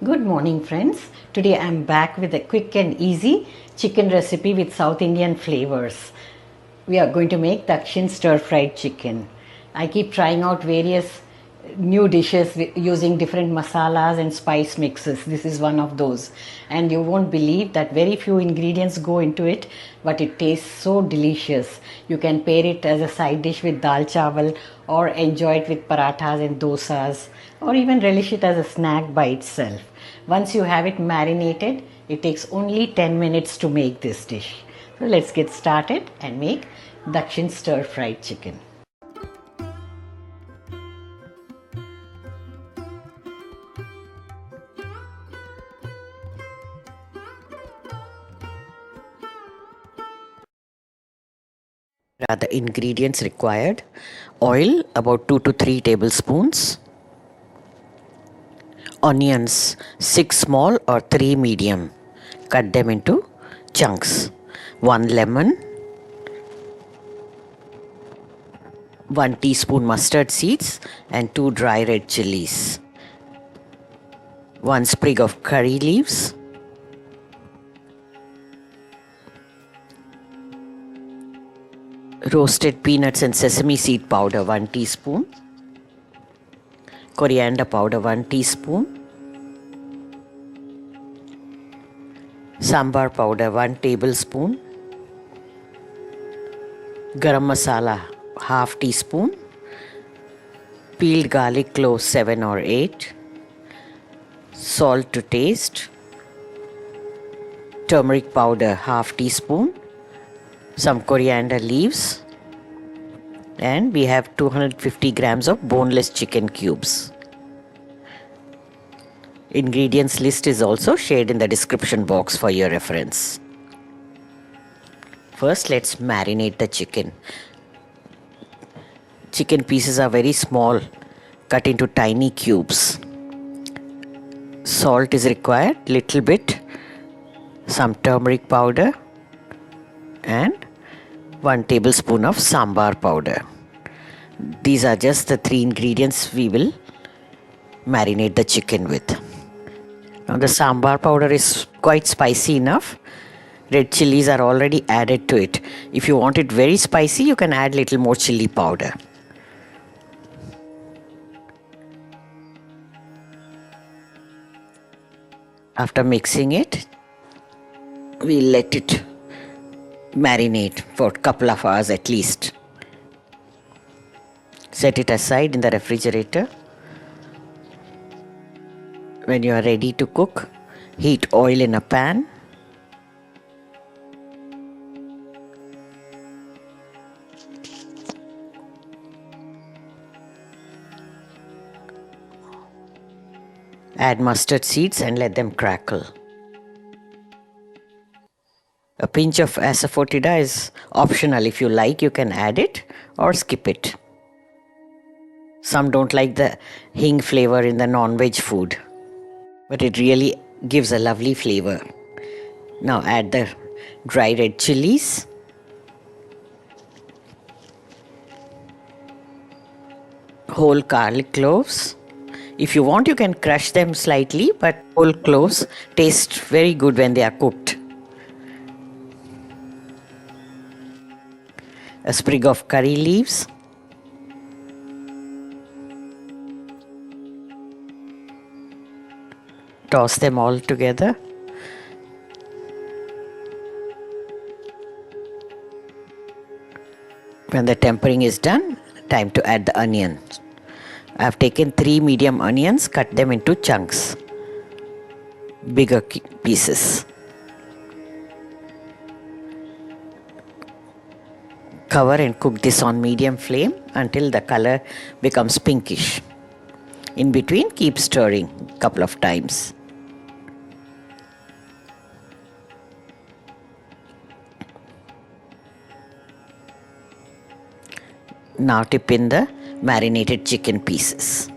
Good morning friends. Today I am back with a quick and easy chicken recipe with South Indian flavors. We are going to make Dakshin stir fried chicken. I keep trying out various new dishes using different masalas and spice mixes. This is one of those, and you won't believe that very few ingredients go into it, but it tastes so delicious. You can pair it as a side dish with dal chawal, or enjoy it with parathas and dosas, or even relish it as a snack by itself. Once you have it marinated, it takes only 10 minutes to make this dish. So let's get started and make Dakshin stir fried chicken. The ingredients required: oil about 2 to 3 tablespoons, onions 6 small or 3 medium, cut them into chunks, 1 lemon, 1 teaspoon mustard seeds and 2 dry red chillies, 1 sprig of curry leaves, roasted peanuts and sesame seed powder 1 teaspoon, coriander powder 1 teaspoon, Sambar powder 1 tablespoon, Garam masala half teaspoon, peeled garlic cloves 7 or 8, salt to taste, turmeric powder half teaspoon, some coriander leaves, and we have 250 grams of boneless chicken cubes. Ingredients list is also shared in the description box for your reference. First, let's marinate the chicken. Chicken pieces are very small, cut into tiny cubes. Salt is required, little bit, some turmeric powder, and 1 tablespoon of sambar powder. These are just the 3 ingredients we will marinate the chicken with. Now the sambar powder is quite spicy enough. Red chillies are already added to it. If you want it very spicy, you can add little more chilli powder. After mixing it, we let it marinate for a couple of hours at least. Set it aside in the refrigerator. When you are ready to cook, heat oil in a pan. Add mustard seeds and let them crackle. A pinch of asafoetida is optional. If you like, you can add it or skip it. Some don't like the hing flavor in the non-veg food, but it really gives a lovely flavor. Now add the dry red chillies, whole garlic cloves. If you want, you can crush them slightly, but whole cloves taste very good when they are cooked. A sprig of curry leaves, toss them all together. When the tempering is done, time to add the onions. I have taken 3 medium onions, cut them into chunks, bigger pieces. Cover and cook this on medium flame until the color becomes pinkish. In between, keep stirring a couple of times. Now dip in the marinated chicken pieces.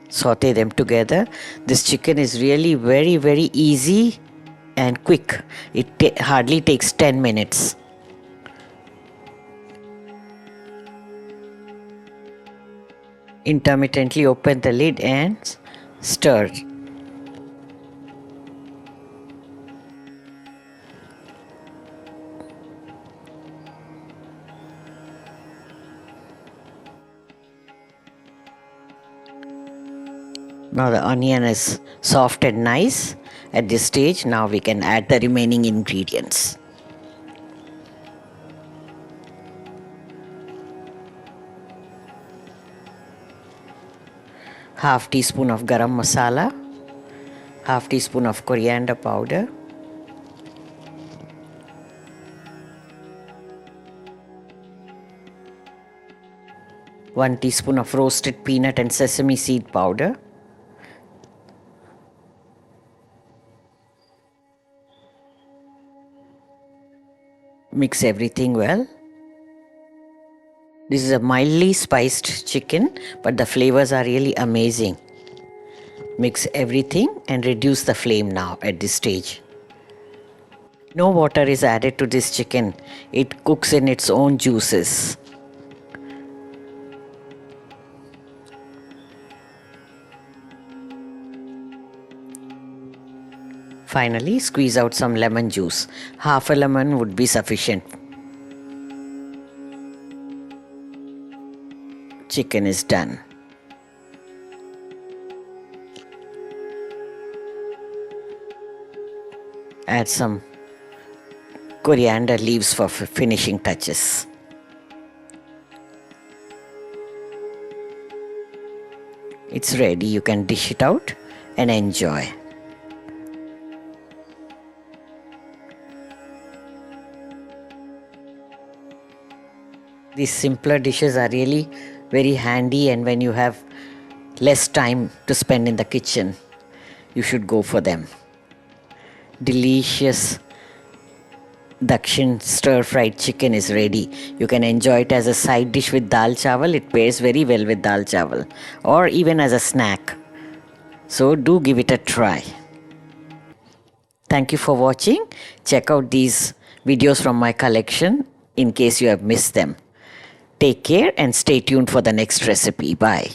Saute them together. This chicken is really very easy and quick. It hardly takes 10 minutes. Intermittently open the lid and stir. Now the onion is soft and nice. At this stage, now we can add the remaining ingredients. Half teaspoon of garam masala, half teaspoon of coriander powder, one teaspoon of roasted peanut and sesame seed powder, mix everything well. This is a mildly spiced chicken, but the flavors are really amazing. Mix everything and reduce the flame now at this stage. No water is added to this chicken. It cooks in its own juices. Finally, squeeze out some lemon juice. Half a lemon would be sufficient. Chicken is done. Add some coriander leaves for finishing touches. It's ready. You can dish it out and enjoy. These simpler dishes are really very handy, and when you have less time to spend in the kitchen, you should go for them. Delicious Dakshin stir-fried chicken is ready. You can enjoy it as a side dish with dal chawal. It pairs very well with dal chawal, or even as a snack. So do give it a try. Thank you for watching. Check out these videos from my collection in case you have missed them. Take care and stay tuned for the next recipe. Bye.